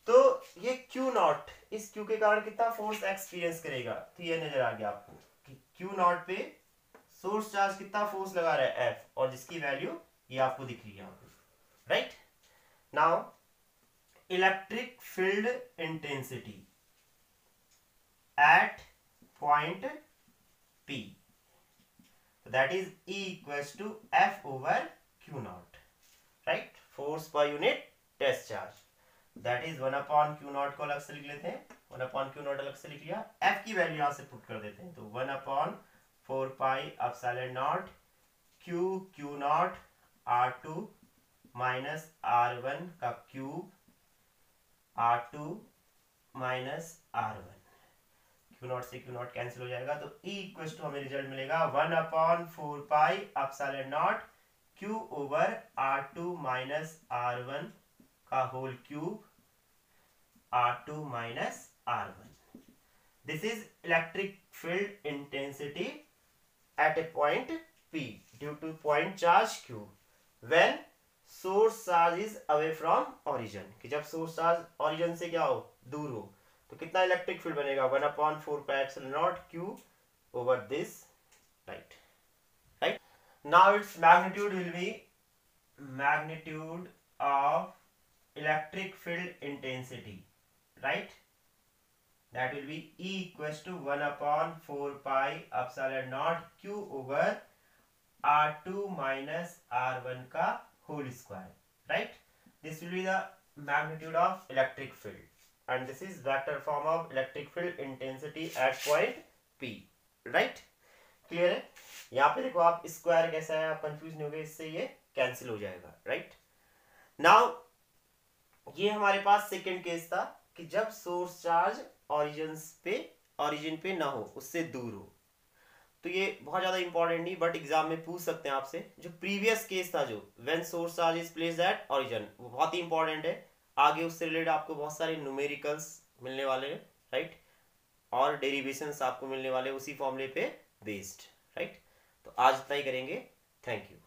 तो नॉट इस क्यू के कारण कितना फोर्स एक्सपीरियंस करेगा, तो ये नजर आ गया आपको कि क्यू नॉट पे सोर्स चार्ज कितना फोर्स लगा रहा है एफ, और जिसकी वैल्यू ये आपको दिख रही है यहाँ पे, right. Now electric field intensity at point P, that is E equals to F over Q naught, right? Force per unit test charge, that is 1 upon Q naught को अलग से लिख लेते हैं, 1 upon Q naught अलग से लिख लिया, F की वैल्यू यहाँ से पुट कर देते हैं, तो 1 upon 4 pi epsilon naught Q naught R2 minus R1 का cube R2 minus R1, Q not से क्यू नॉट कैंसिल हो जाएगा, तो E इक्वल टू हमें रिजल्ट मिलेगा 1 upon 4 pi epsilon not Q over R2 minus R1 का whole cube R2 minus R1. This is electric field intensity at a point P due to point charge Q when source charge is away from origin, कि जब source charge origin से क्या हो, दूर हो, तो कितना इलेक्ट्रिक फील्ड बनेगा 1 upon 4 pi epsilon not Q over this, right. Now its magnitude will be magnitude of electric field intensity, right, that will be E equals to 1 upon 4 pi epsilon not Q over R2 minus R1 का whole square, right. This will be the magnitude of electric field, and this is vector form of electric field intensity at point P, right? Clear है? यहाँ पे देखो आप square कैसा है, आप confuse नहीं होगे, इससे ये कैंसिल हो जाएगा, राइट। नाउ ये हमारे पास सेकंड केस था कि जब सोर्स चार्ज ओरिजिन पे ना हो, उससे दूर हो, तो ये बहुत ज्यादा इंपॉर्टेंट नहीं, बट एग्जाम में पूछ सकते हैं आपसे। जो प्रीवियस केस था जो when source charge is placed at origin, वो बहुत ही इंपॉर्टेंट है, आगे उससे रिलेटेड आपको बहुत सारे न्यूमेरिकल्स मिलने वाले हैं, राइट, और डेरिवेशंस आपको मिलने वाले उसी फॉर्मूले पे बेस्ड, राइट। तो आज इतना ही करेंगे, थैंक यू।